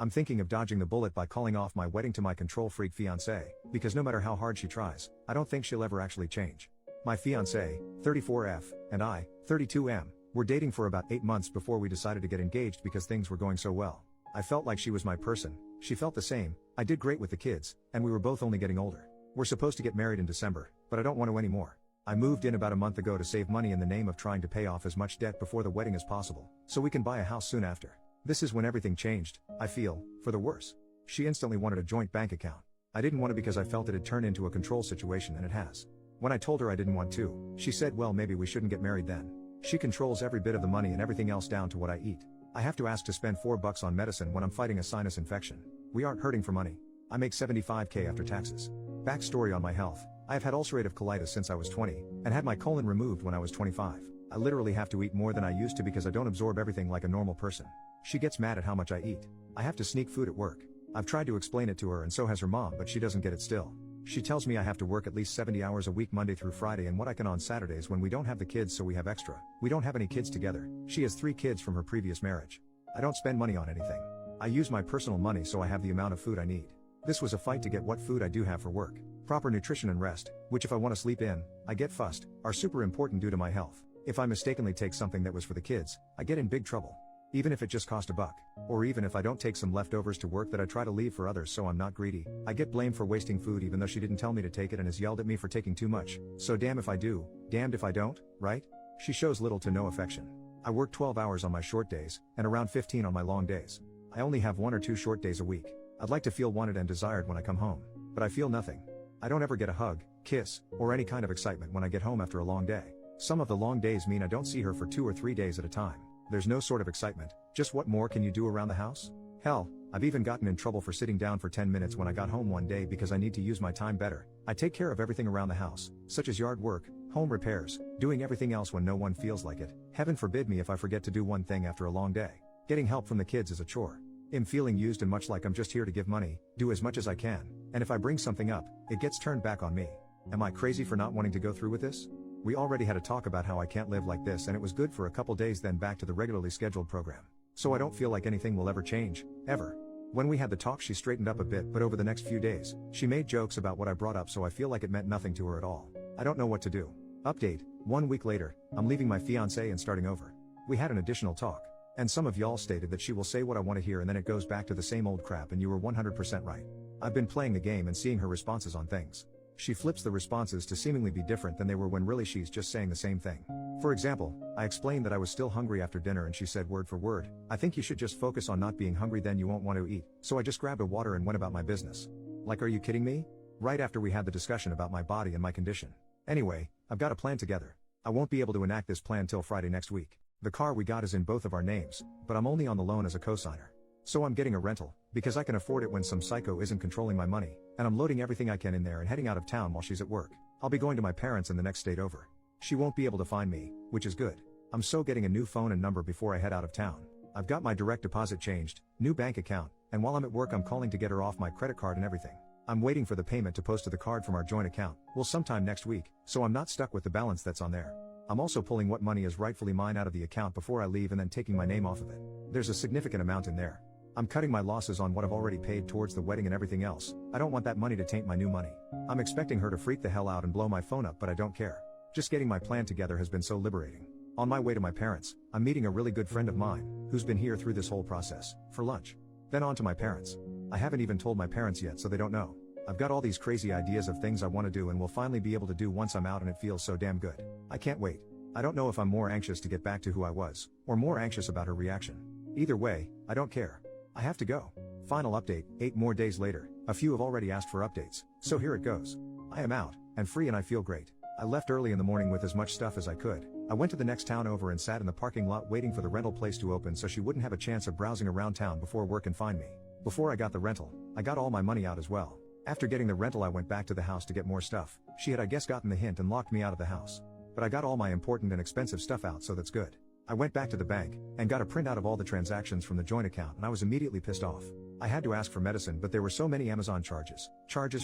I'm thinking of dodging the bullet by calling off my wedding to my control freak fiancée, because no matter how hard she tries, I don't think she'll ever actually change. My fiancée, 34F, and I, 32M, were dating for about 8 months before we decided to get engaged because things were going so well. I felt like she was my person, she felt the same, I did great with the kids, and we were both only getting older. We're supposed to get married in December, but I don't want to anymore. I moved in about a month ago to save money in the name of trying to pay off as much debt before the wedding as possible, so we can buy a house soon after. This is when everything changed, I feel, for the worse. She instantly wanted a joint bank account. I didn't want it because I felt it'd turn into a control situation, and it has. When I told her I didn't want to, she said, well, maybe we shouldn't get married then. She controls every bit of the money and everything else down to what I eat. I have to ask to spend $4 on medicine when I'm fighting a sinus infection. We aren't hurting for money. I make $75K after taxes. Backstory on my health. I have had ulcerative colitis since I was 20, and had my colon removed when I was 25. I literally have to eat more than I used to because I don't absorb everything like a normal person. She gets mad at how much I eat. I have to sneak food at work. I've tried to explain it to her and so has her mom, but she doesn't get it still. She tells me I have to work at least 70 hours a week Monday through Friday and what I can on Saturdays when we don't have the kids, so we have extra. We don't have any kids together. She has 3 kids from her previous marriage. I don't spend money on anything. I use my personal money so I have the amount of food I need. This was a fight to get what food I do have for work. Proper nutrition and rest, which if I want to sleep in, I get fussed, are super important due to my health. If I mistakenly take something that was for the kids, I get in big trouble. Even if it just cost $1. Or even if I don't take some leftovers to work that I try to leave for others so I'm not greedy, I get blamed for wasting food even though she didn't tell me to take it and has yelled at me for taking too much. So damn if I do, damned if I don't, right? She shows little to no affection. I work 12 hours on my short days, and around 15 on my long days. I only have 1 or 2 short days a week. I'd like to feel wanted and desired when I come home. But I feel nothing. I don't ever get a hug, kiss, or any kind of excitement when I get home after a long day. Some of the long days mean I don't see her for 2 or 3 days at a time. There's no sort of excitement, just what more can you do around the house? Hell, I've even gotten in trouble for sitting down for 10 minutes when I got home one day because I need to use my time better. I take care of everything around the house, such as yard work, home repairs, doing everything else when no one feels like it. Heaven forbid me if I forget to do one thing after a long day. Getting help from the kids is a chore. I'm feeling used and much like I'm just here to give money, do as much as I can, and if I bring something up, it gets turned back on me. Am I crazy for not wanting to go through with this? We already had a talk about how I can't live like this, and it was good for a couple days, then back to the regularly scheduled program. So I don't feel like anything will ever change, ever. When we had the talk she straightened up a bit, but over the next few days, she made jokes about what I brought up, so I feel like it meant nothing to her at all. I don't know what to do. Update, 1 week later, I'm leaving my fiancé and starting over. We had an additional talk. And some of y'all stated that she will say what I want to hear and then it goes back to the same old crap, and you were 100% right. I've been playing the game and seeing her responses on things. She flips the responses to seemingly be different than they were when really she's just saying the same thing. For example, I explained that I was still hungry after dinner and she said word for word, I think you should just focus on not being hungry, then you won't want to eat. So I just grabbed a water and went about my business. Like, are you kidding me? Right after we had the discussion about my body and my condition. Anyway, I've got a plan together. I won't be able to enact this plan till Friday next week. The car we got is in both of our names, but I'm only on the loan as a cosigner. So I'm getting a rental, because I can afford it when some psycho isn't controlling my money, and I'm loading everything I can in there and heading out of town while she's at work. I'll be going to my parents in the next state over. She won't be able to find me, which is good. I'm so getting a new phone and number before I head out of town. I've got my direct deposit changed, new bank account, and while I'm at work I'm calling to get her off my credit card and everything. I'm waiting for the payment to post to the card from our joint account, well, sometime next week, so I'm not stuck with the balance that's on there. I'm also pulling what money is rightfully mine out of the account before I leave and then taking my name off of it. There's a significant amount in there. I'm cutting my losses on what I've already paid towards the wedding and everything else. I don't want that money to taint my new money. I'm expecting her to freak the hell out and blow my phone up, but I don't care. Just getting my plan together has been so liberating. On my way to my parents, I'm meeting a really good friend of mine, who's been here through this whole process, for lunch. Then on to my parents. I haven't even told my parents yet, so they don't know. I've got all these crazy ideas of things I want to do and will finally be able to do once I'm out, and it feels so damn good. I can't wait. I don't know if I'm more anxious to get back to who I was, or more anxious about her reaction. Either way, I don't care. I have to go. Final update, 8 more days later. A few have already asked for updates, so here it goes. I am out, and free, and I feel great. I left early in the morning with as much stuff as I could. I went to the next town over and sat in the parking lot waiting for the rental place to open so she wouldn't have a chance of browsing around town before work and find me. Before I got the rental, I got all my money out as well. After getting the rental I went back to the house to get more stuff. She had I guess gotten the hint and locked me out of the house. But I got all my important and expensive stuff out, so that's good. I went back to the bank, and got a printout of all the transactions from the joint account, and I was immediately pissed off. I had to ask for medicine, but there were so many Amazon charges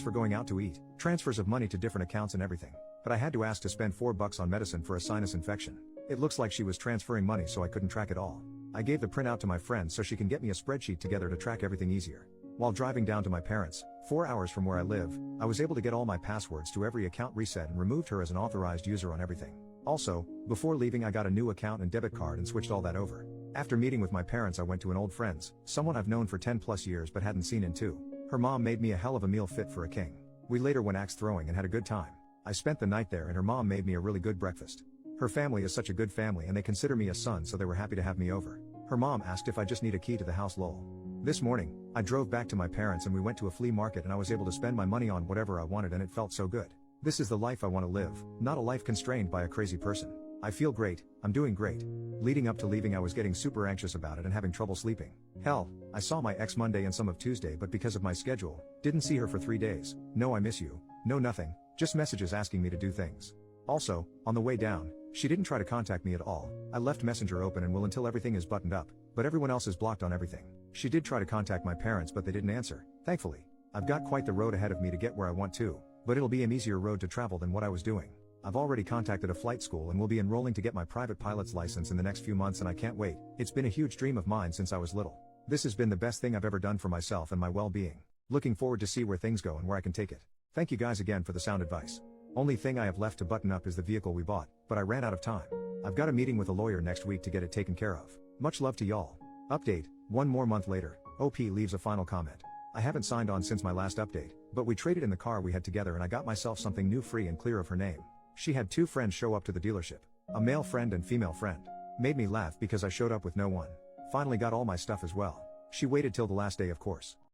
for going out to eat, transfers of money to different accounts and everything. But I had to ask to spend $4 on medicine for a sinus infection. It looks like she was transferring money so I couldn't track it all. I gave the printout to my friend so she can get me a spreadsheet together to track everything easier. While driving down to my parents', 4 hours from where I live, I was able to get all my passwords to every account reset and removed her as an authorized user on everything. Also, before leaving I got a new account and debit card and switched all that over. After meeting with my parents I went to an old friend's, someone I've known for 10 plus years but hadn't seen in 2. Her mom made me a hell of a meal fit for a king. We later went axe throwing and had a good time. I spent the night there and her mom made me a really good breakfast. Her family is such a good family and they consider me a son, so they were happy to have me over. Her mom asked if I just need a key to the house lol. This morning, I drove back to my parents and we went to a flea market and I was able to spend my money on whatever I wanted and it felt so good. This is the life I want to live, not a life constrained by a crazy person. I feel great, I'm doing great. Leading up to leaving I was getting super anxious about it and having trouble sleeping. Hell, I saw my ex Monday and some of Tuesday but because of my schedule, didn't see her for 3 days. No I miss you, no nothing, just messages asking me to do things. Also, on the way down, she didn't try to contact me at all. I left Messenger open and will until everything is buttoned up, but everyone else is blocked on everything. She did try to contact my parents but they didn't answer, thankfully. I've got quite the road ahead of me to get where I want to, but it'll be an easier road to travel than what I was doing. I've already contacted a flight school and will be enrolling to get my private pilot's license in the next few months and I can't wait. It's been a huge dream of mine since I was little. This has been the best thing I've ever done for myself and my well-being. Looking forward to see where things go and where I can take it. Thank you guys again for the sound advice. Only thing I have left to button up is the vehicle we bought, but I ran out of time. I've got a meeting with a lawyer next week to get it taken care of. Much love to y'all. Update, 1 more month later, OP leaves a final comment. I haven't signed on since my last update, but we traded in the car we had together and I got myself something new free and clear of her name. She had 2 friends show up to the dealership. A male friend and female friend. Made me laugh because I showed up with no one. Finally got all my stuff as well. She waited till the last day of course.